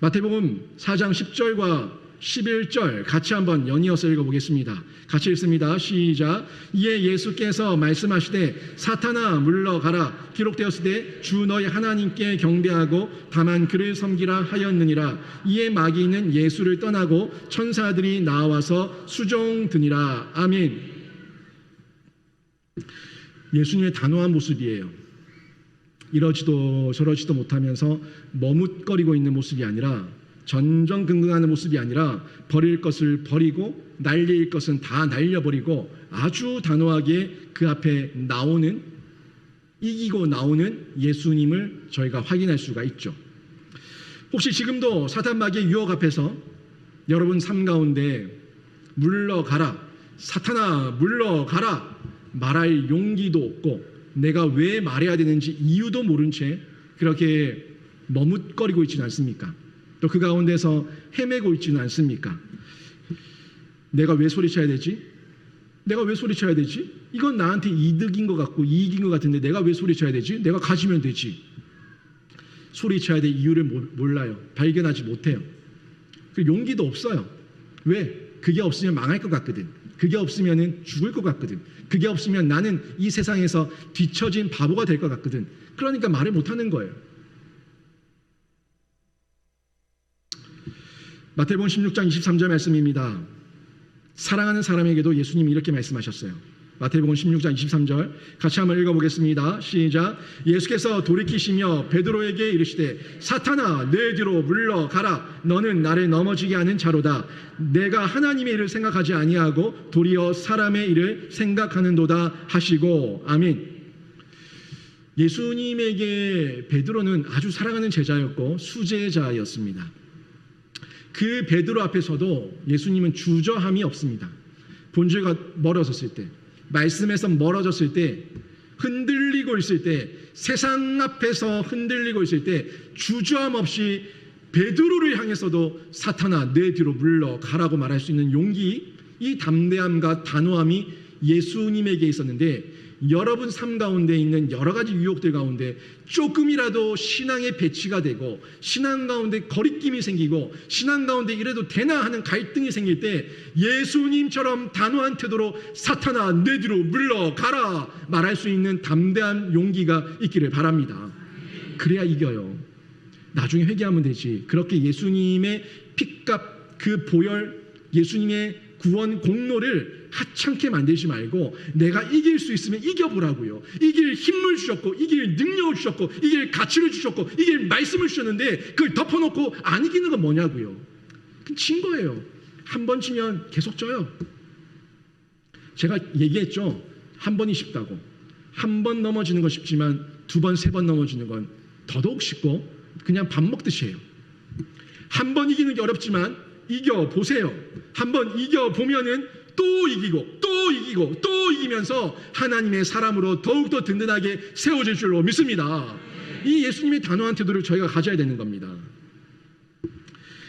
[SPEAKER 1] 마태복음 4장 10절과 11절 같이 한번 연이어서 읽어보겠습니다. 같이 읽습니다. 시작. 이에 예수께서 말씀하시되 사탄아 물러가라. 기록되었으되 주 너희 하나님께 경배하고 다만 그를 섬기라 하였느니라. 이에 마귀는 예수를 떠나고 천사들이 나와서 수종드니라. 아멘. 예수님의 단호한 모습이에요. 이러지도 저러지도 못하면서 머뭇거리고 있는 모습이 아니라, 전전긍긍하는 모습이 아니라, 버릴 것을 버리고 날릴 것은 다 날려버리고 아주 단호하게 그 앞에 나오는 이기고 나오는 예수님을 저희가 확인할 수가 있죠. 혹시 지금도 사탄 마귀의 유혹 앞에서 여러분 삶 가운데 물러가라, 사탄아 물러가라 말할 용기도 없고 내가 왜 말해야 되는지 이유도 모른 채 그렇게 머뭇거리고 있지는 않습니까? 또 그 가운데서 헤매고 있지는 않습니까? 내가 왜 소리쳐야 되지? 내가 왜 소리쳐야 되지? 이건 나한테 이득인 것 같고 이익인 것 같은데 내가 왜 소리쳐야 되지? 내가 가지면 되지. 소리쳐야 될 이유를 몰라요. 발견하지 못해요. 용기도 없어요. 왜? 그게 없으면 망할 것 같거든. 그게 없으면 죽을 것 같거든. 그게 없으면 나는 이 세상에서 뒤처진 바보가 될 것 같거든. 그러니까 말을 못하는 거예요. 마태복음 16장 23절 말씀입니다. 사랑하는 사람에게도 예수님이 이렇게 말씀하셨어요. 마태복음 16장 23절 같이 한번 읽어보겠습니다. 시작. 예수께서 돌이키시며 베드로에게 이르시되 사탄아 내 뒤로 물러가라. 너는 나를 넘어지게 하는 자로다. 내가 하나님의 일을 생각하지 아니하고 도리어 사람의 일을 생각하는도다 하시고. 아멘. 예수님에게 베드로는 아주 사랑하는 제자였고 수제자였습니다. 그 베드로 앞에서도 예수님은 주저함이 없습니다. 본질과 멀어졌을 때, 말씀에서 멀어졌을 때, 흔들리고 있을 때, 세상 앞에서 흔들리고 있을 때 주저함 없이 베드로를 향해서도 사탄아 내 뒤로 물러가라고 말할 수 있는 용기, 이 담대함과 단호함이 예수님에게 있었는데 여러분 삶 가운데 있는 여러 가지 유혹들 가운데 조금이라도 신앙의 배치가 되고 신앙 가운데 거리낌이 생기고 신앙 가운데 이래도 되나 하는 갈등이 생길 때 예수님처럼 단호한 태도로 사탄아 내 뒤로 물러가라 말할 수 있는 담대한 용기가 있기를 바랍니다. 그래야 이겨요. 나중에 회개하면 되지. 그렇게 예수님의 핏값 그 보혈 예수님의 구원 공로를 하찮게 만들지 말고 내가 이길 수 있으면 이겨보라고요. 이길 힘을 주셨고 이길 능력을 주셨고 이길 가치를 주셨고 이길 말씀을 주셨는데 그걸 덮어놓고 안 이기는 건 뭐냐고요. 진 거예요. 한 번 지면 계속 져요. 제가 얘기했죠. 한 번이 쉽다고. 한 번 넘어지는 건 쉽지만 두 번, 세 번 넘어지는 건 더더욱 쉽고 그냥 밥 먹듯이 해요. 한 번 이기는 게 어렵지만 이겨보세요. 한번 이겨보면은 또 이기고 또 이기고 또 이기면서 하나님의 사람으로 더욱더 든든하게 세워질 줄로 믿습니다. 이 예수님의 단호한 태도를 저희가 가져야 되는 겁니다.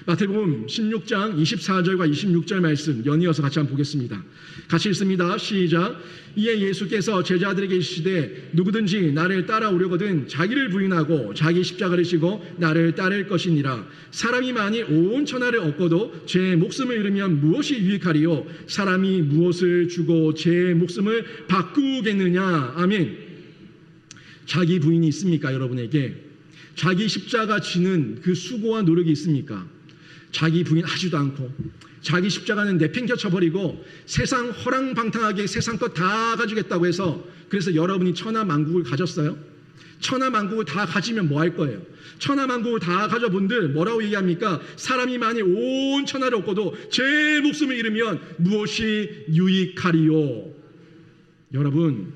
[SPEAKER 1] 마태복음 16장 24절과 26절 말씀 연이어서 같이 한번 보겠습니다. 같이 읽습니다. 시작. 이에 예수께서 제자들에게 이르시되 누구든지 나를 따라오려거든 자기를 부인하고 자기 십자가를 지고 나를 따를 것이니라. 사람이 만일 온 천하를 얻고도 제 목숨을 잃으면 무엇이 유익하리요? 사람이 무엇을 주고 제 목숨을 바꾸겠느냐. 아멘. 자기 부인이 있습니까? 여러분에게 자기 십자가 지는 그 수고와 노력이 있습니까? 자기 부인 하지도 않고 자기 십자가는 내팽겨쳐버리고 세상 허랑방탕하게 세상 것 다 가지겠다고 해서 그래서 여러분이 천하만국을 가졌어요? 천하만국을 다 가지면 뭐 할 거예요? 천하만국을 다 가져본들 뭐라고 얘기합니까? 사람이 만일 온 천하를 얻고도 제 목숨을 잃으면 무엇이 유익하리요? 여러분,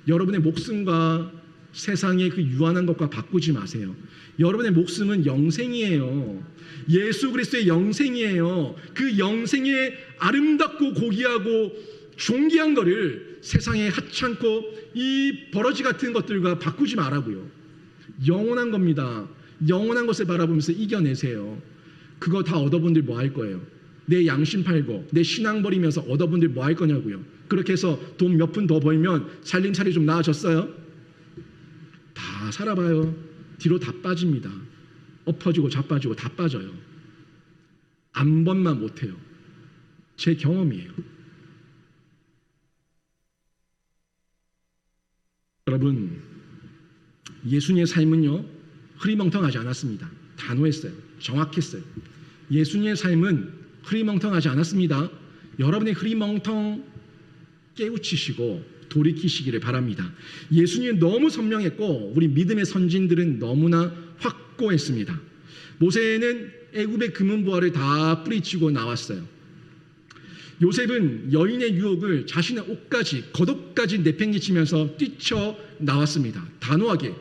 [SPEAKER 1] 여러분의 목숨과 세상의 그 유한한 것과 바꾸지 마세요. 여러분의 목숨은 영생이에요. 예수 그리스도의 영생이에요. 그 영생의 아름답고 고귀하고 존귀한 거를 세상에 하찮고 이 버러지 같은 것들과 바꾸지 말라고요. 영원한 겁니다. 영원한 것을 바라보면서 이겨내세요. 그거 다 얻어본들 뭐 할 거예요? 내 양심 팔고 내 신앙 버리면서 얻어본들 뭐 할 거냐고요. 그렇게 해서 돈 몇 푼 더 벌면 살림살이 좀 나아졌어요? 다 살아봐요. 뒤로 다 빠집니다. 엎어지고 자빠지고 다 빠져요. 안 번만 못해요. 제 경험이에요. 여러분, 예수님의 삶은요 흐리멍텅하지 않았습니다. 단호했어요. 정확했어요. 예수님의 삶은 흐리멍텅하지 않았습니다. 여러분의 흐리멍텅 깨우치시고 돌이키시기를 바랍니다. 예수님은 너무 선명했고 우리 믿음의 선진들은 너무나 확고했습니다. 모세는 애굽의 금은보화를 다 뿌리치고 나왔어요. 요셉은 여인의 유혹을 자신의 옷까지 겉옷까지 내팽개치면서 뛰쳐나왔습니다. 단호하게.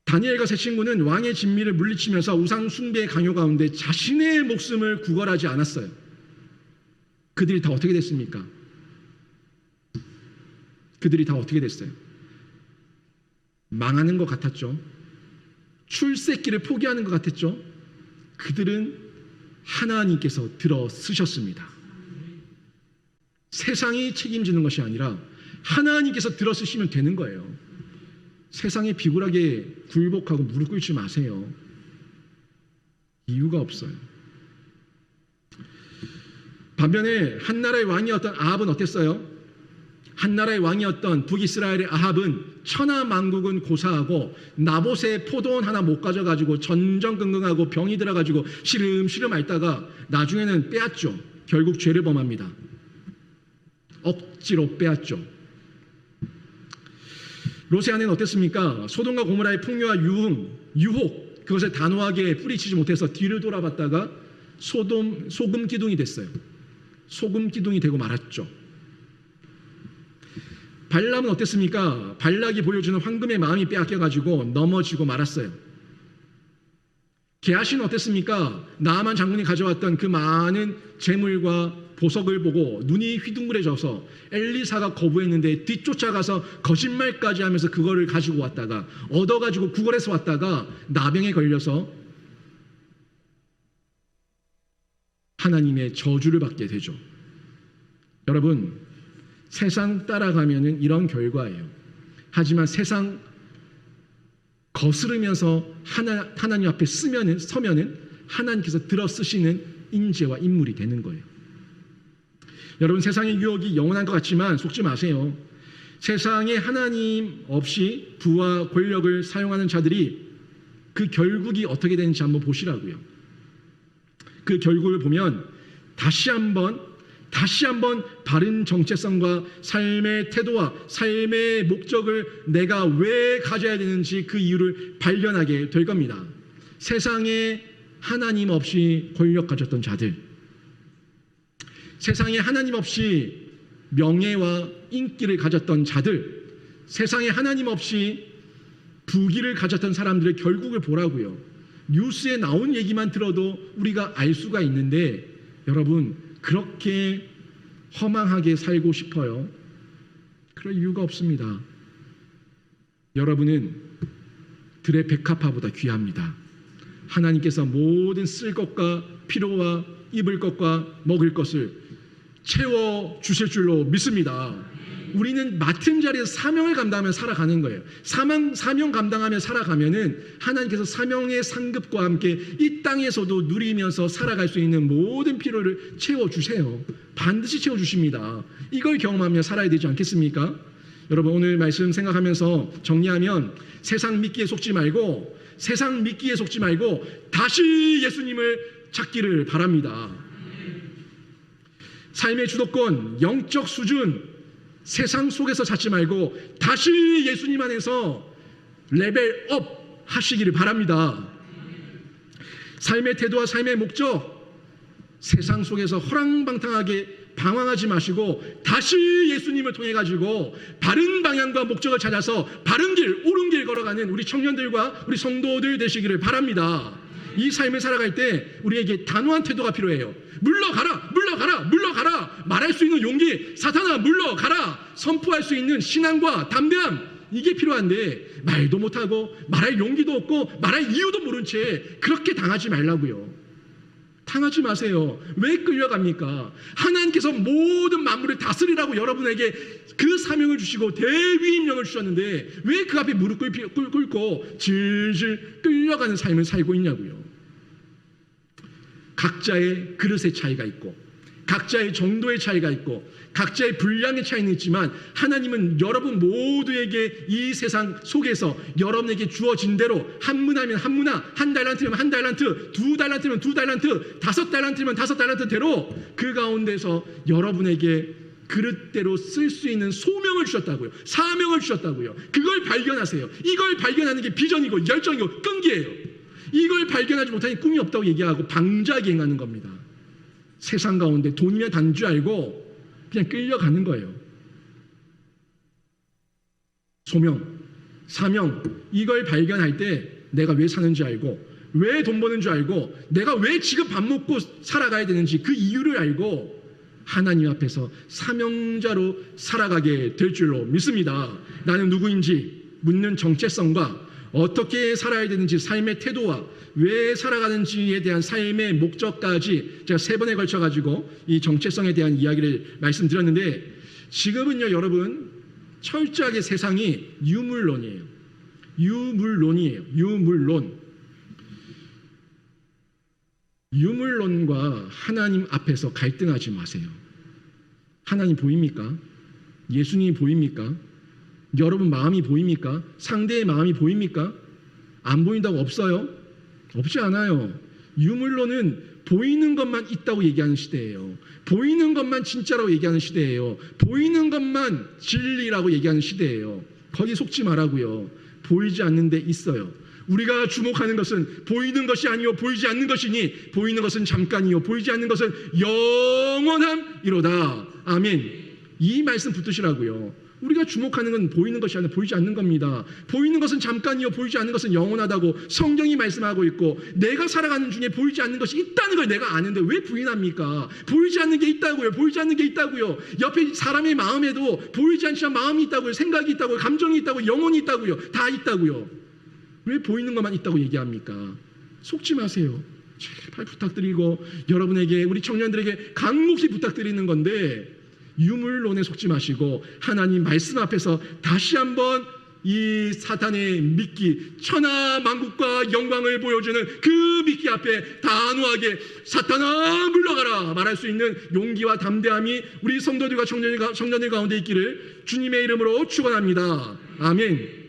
[SPEAKER 1] 다니엘과 세 친구는 왕의 진미를 물리치면서 우상 숭배의 강요 가운데 자신의 목숨을 구걸하지 않았어요. 그들이 다 어떻게 됐습니까? 그들이 다 어떻게 됐어요? 망하는 것 같았죠. 출세길을 포기하는 것 같았죠. 그들은 하나님께서 들어쓰셨습니다. 세상이 책임지는 것이 아니라 하나님께서 들어쓰시면 되는 거예요. 세상에 비굴하게 굴복하고 무릎 꿇지 마세요. 이유가 없어요. 반면에 한 나라의 왕이었던 아합은 어땠어요? 한 나라의 왕이었던 북이스라엘의 아합은 천하만국은 고사하고 나봇의 포도원 하나 못 가져가지고 전전긍긍하고 병이 들어가지고 시름시름 앓다가 나중에는 빼앗죠. 결국 죄를 범합니다. 억지로 빼앗죠. 롯의 아내는 어땠습니까? 소돔과 고모라의 풍요와 유혹 그것을 단호하게 뿌리치지 못해서 뒤를 돌아봤다가 소금 기둥이 됐어요. 소금 기둥이 되고 말았죠. 발람은 어땠습니까? 발락이 보여주는 황금의 마음이 빼앗겨가지고 넘어지고 말았어요. 게하시는 어땠습니까? 나아만 장군이 가져왔던 그 많은 재물과 보석을 보고 눈이 휘둥그레져서 엘리사가 거부했는데 뒤쫓아가서 거짓말까지 하면서 그거를 가지고 왔다가 얻어가지고 구걸해서 왔다가 나병에 걸려서 하나님의 저주를 받게 되죠. 여러분, 세상 따라가면은 이런 결과예요. 하지만 세상 거스르면서 하나님 앞에 서면은 하나님께서 들어쓰시는 인재와 인물이 되는 거예요. 여러분, 세상의 유혹이 영원한 것 같지만 속지 마세요. 세상에 하나님 없이 부와 권력을 사용하는 자들이 그 결국이 어떻게 되는지 한번 보시라고요. 그 결국을 보면 다시 한번 바른 정체성과 삶의 태도와 삶의 목적을 내가 왜 가져야 되는지 그 이유를 발견하게 될 겁니다. 세상에 하나님 없이 권력 가졌던 자들, 세상에 하나님 없이 명예와 인기를 가졌던 자들, 세상에 하나님 없이 부귀를 가졌던 사람들의 결국을 보라고요. 뉴스에 나온 얘기만 들어도 우리가 알 수가 있는데 여러분, 그렇게 허망하게 살고 싶어요? 그럴 이유가 없습니다. 여러분은 들의 백합화보다 귀합니다. 하나님께서 모든 쓸 것과 필요와 입을 것과 먹을 것을 채워주실 줄로 믿습니다. 우리는 맡은 자리에서 사명을 감당하며 살아가는 거예요. 사명 감당하며 살아가면은 하나님께서 사명의 상급과 함께 이 땅에서도 누리면서 살아갈 수 있는 모든 필요를 채워주세요. 반드시 채워주십니다. 이걸 경험하며 살아야 되지 않겠습니까? 여러분, 오늘 말씀 생각하면서 정리하면 세상 믿기에 속지 말고 다시 예수님을 찾기를 바랍니다. 삶의 주도권, 영적 수준, 세상 속에서 찾지 말고 다시 예수님 안에서 레벨업 하시기를 바랍니다. 삶의 태도와 삶의 목적, 세상 속에서 허랑방탕하게 방황하지 마시고 다시 예수님을 통해 가지고 바른 방향과 목적을 찾아서 바른 길, 옳은 길 걸어가는 우리 청년들과 우리 성도들 되시기를 바랍니다. 이 삶을 살아갈 때 우리에게 단호한 태도가 필요해요. 물러가라, 물러가라, 물러가라. 말할 수 있는 용기, 사탄아 물러가라. 선포할 수 있는 신앙과 담대함, 이게 필요한데 말도 못하고 말할 용기도 없고 말할 이유도 모른 채 그렇게 당하지 말라고요. 당하지 마세요. 왜 끌려갑니까? 하나님께서 모든 만물을 다스리라고 여러분에게 그 사명을 주시고 대위임령을 주셨는데 왜 그 앞에 무릎 꿇고 질질 끌려가는 삶을 살고 있냐고요. 각자의 그릇의 차이가 있고 각자의 정도의 차이가 있고 각자의 분량의 차이는 있지만 하나님은 여러분 모두에게 이 세상 속에서 여러분에게 주어진 대로 한 문화면 한 문화, 한 달란트면 한 달란트, 두 달란트면 두 달란트, 5달란트면 5달란트대로 그 가운데서 여러분에게 그릇대로 쓸 수 있는 소명을 주셨다고요. 사명을 주셨다고요. 그걸 발견하세요. 이걸 발견하는 게 비전이고 열정이고 끈기예요. 이걸 발견하지 못하니 꿈이 없다고 얘기하고 방자하게 행하는 겁니다. 세상 가운데 돈이면 단 줄 알고 그냥 끌려가는 거예요. 소명, 사명, 이걸 발견할 때 내가 왜 사는지 알고, 왜 돈 버는 줄 알고, 내가 왜 지금 밥 먹고 살아가야 되는지 그 이유를 알고 하나님 앞에서 사명자로 살아가게 될 줄로 믿습니다. 나는 누구인지 묻는 정체성과 어떻게 살아야 되는지 삶의 태도와 왜 살아가는지에 대한 삶의 목적까지 제가 3번에 걸쳐 가지고 이 정체성에 대한 이야기를 말씀드렸는데, 지금은요 여러분 철저하게 세상이 유물론이에요. 유물론이에요. 유물론과 하나님 앞에서 갈등하지 마세요. 하나님 보입니까? 예수님이 보입니까? 여러분 마음이 보입니까? 상대의 마음이 보입니까? 안 보인다고 없어요? 없지 않아요. 유물론은 보이는 것만 있다고 얘기하는 시대예요. 보이는 것만 진짜라고 얘기하는 시대예요. 보이는 것만 진리라고 얘기하는 시대예요. 거기 속지 말라고요. 보이지 않는 데 있어요. 우리가 주목하는 것은 보이는 것이 아니요 보이지 않는 것이니 보이는 것은 잠깐이요 보이지 않는 것은 영원함이로다. 아멘. 이 말씀 붙드시라고요. 우리가 주목하는 건 보이는 것이 아니라 보이지 않는 겁니다. 보이는 것은 잠깐이요 보이지 않는 것은 영원하다고 성경이 말씀하고 있고, 내가 살아가는 중에 보이지 않는 것이 있다는 걸 내가 아는데 왜 부인합니까? 보이지 않는 게 있다고요. 보이지 않는 게 있다고요. 옆에 사람의 마음에도 보이지 않지만 마음이 있다고요. 생각이 있다고요. 감정이 있다고요. 영혼이 있다고요. 다 있다고요. 왜 보이는 것만 있다고 얘기합니까? 속지 마세요. 제발 부탁드리고 여러분에게, 우리 청년들에게 간곡히 부탁드리는 건데, 유물론에 속지 마시고 하나님 말씀 앞에서 다시 한번 이 사탄의 미끼, 천하만국과 영광을 보여주는 그 미끼 앞에 단호하게 사탄아 물러가라 말할 수 있는 용기와 담대함이 우리 성도들과 청년들 가운데 있기를 주님의 이름으로 축원합니다. 아멘.